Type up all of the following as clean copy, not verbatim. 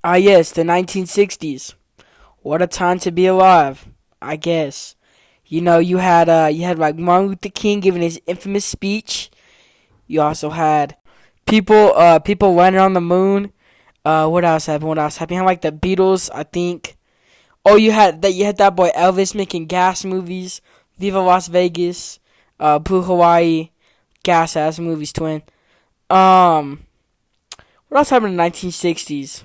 Ah, yes, the 1960s. What a time to be alive, I guess. You had like Martin Luther King giving his infamous speech. You also had people landing on the moon. What else happened? What else happened? You had like the Beatles, I think. Oh, you had that boy Elvis making gas movies. Viva Las Vegas, Blue Hawaii, gas ass movies, twin. Um, what else happened in the 1960s?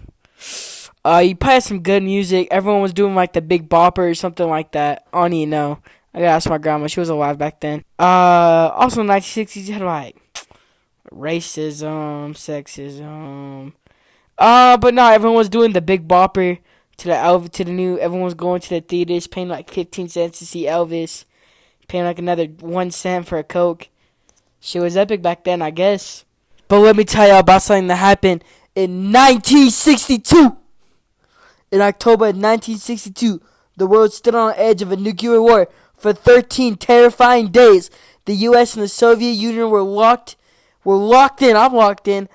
You probably had some good music. Everyone was doing like the Big Bopper or something like that. I don't even know. I gotta ask my grandma. She was alive back then. Also in the 1960s, you had like racism, sexism. But no, everyone was doing the Big Bopper to the new. Everyone was going to the theaters, paying like 15 cents to see Elvis, paying like another 1 cent for a Coke. Shit was epic back then, I guess. But let me tell y'all about something that happened in 1962. In October 1962, the world stood on the edge of a nuclear war for 13 terrifying days. The U.S. and the Soviet Union were locked. In. I'm locked in.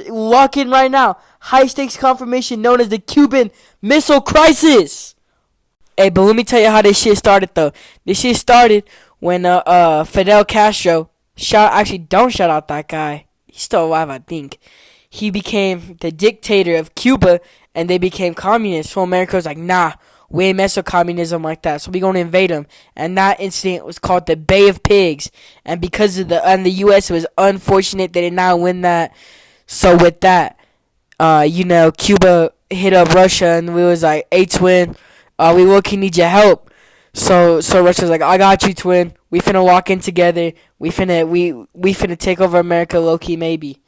Lock in right now. High stakes confirmation known as the Cuban Missile Crisis. Hey, but let me tell you how this shit started though. This shit started when Fidel Castro don't shout out that guy. He's still alive, I think. He became the dictator of Cuba, and they became communists. So America was like, nah, we ain't mess with communism like that. So we gonna invade them. And that incident was called the Bay of Pigs. And because of the U.S., it was unfortunate they did not win that. So with that, Cuba hit up Russia, and we was like, hey twin, we low-key need your help. So Russia's like, I got you, twin. We finna walk in together. We finna take over America, low key maybe.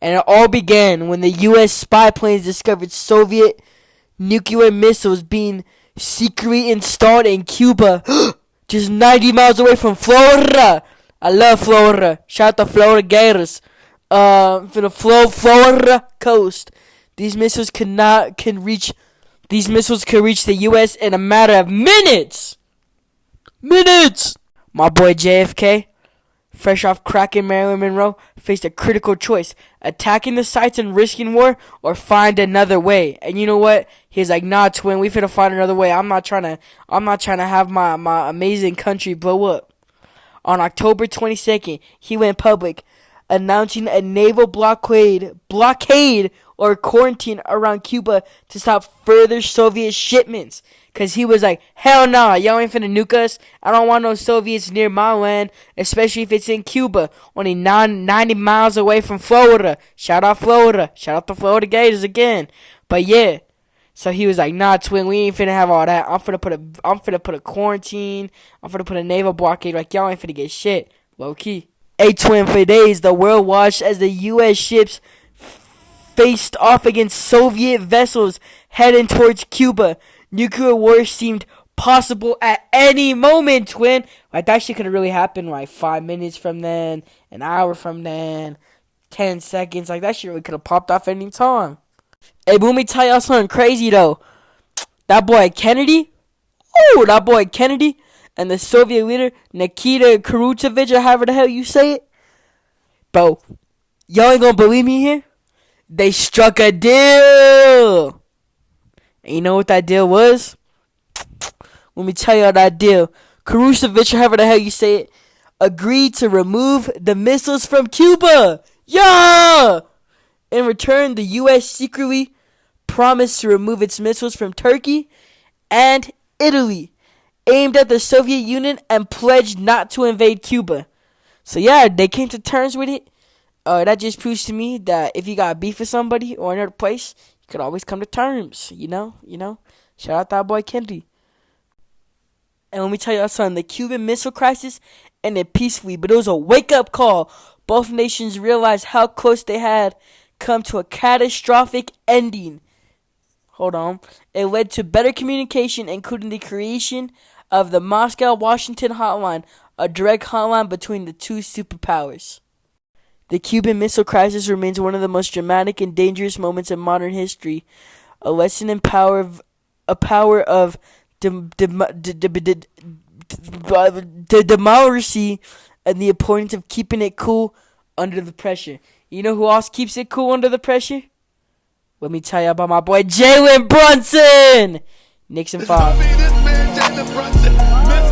And it all began when the U.S. spy planes discovered Soviet nuclear missiles being secretly installed in Cuba, just 90 miles away from Florida. I love Florida. Shout out to Florida Gators. For the Florida coast, these missiles can reach. These missiles could reach the U.S. in a matter of minutes. Minutes. My boy JFK, fresh off cracking Marilyn Monroe, faced a critical choice: attacking the sites and risking war, or find another way. And you know what? He's like, nah, twin, we finna find another way. I'm not trying to have my amazing country blow up. On October 22nd, he went public, announcing a naval blockade or quarantine around Cuba to stop further Soviet shipments. Cause he was like, hell nah, y'all ain't finna nuke us. I don't want no Soviets near my land, especially if it's in Cuba, only 90 miles away from Florida. Shout out Florida. Shout out the Florida Gators again. But yeah, so he was like, nah, twin, we ain't finna have all that. I'm finna put a quarantine. I'm finna put a naval blockade. Like y'all ain't finna get shit. Low key. Hey, twin, for days the world watched as the U.S. ships faced off against Soviet vessels heading towards Cuba. Nuclear war seemed possible at any moment, twin. Like, that shit could have really happened, like, 5 minutes from then, an hour from then, 10 seconds. Like, that shit really could have popped off any time. Hey, but let me tell y'all something crazy, though. That boy Kennedy, and the Soviet leader, Nikita Khrushchev, or however the hell you say it. Bro, y'all ain't gonna believe me here? They struck a deal. And you know what that deal was? Let me tell y'all that deal. Khrushchev, however the hell you say it, agreed to remove the missiles from Cuba. Yeah! In return, the U.S. secretly promised to remove its missiles from Turkey and Italy, aimed at the Soviet Union, and pledged not to invade Cuba. So yeah, they came to terms with it. That just proves to me that if you got beef with somebody or another place, you could always come to terms. You know. Shout out that boy Kennedy. And let me tell you something: the Cuban Missile Crisis ended peacefully, but it was a wake-up call. Both nations realized how close they had come to a catastrophic ending. Hold on. It led to better communication, including the creation of the Moscow-Washington hotline, a direct hotline between the two superpowers. The Cuban Missile Crisis remains one of the most dramatic and dangerous moments in modern history. A lesson in power of democracy and the importance of keeping it cool under the pressure. You know who else keeps it cool under the pressure? Let me tell you about my boy Jalen Brunson. Knicks in 5. This man, Jalen Brunson.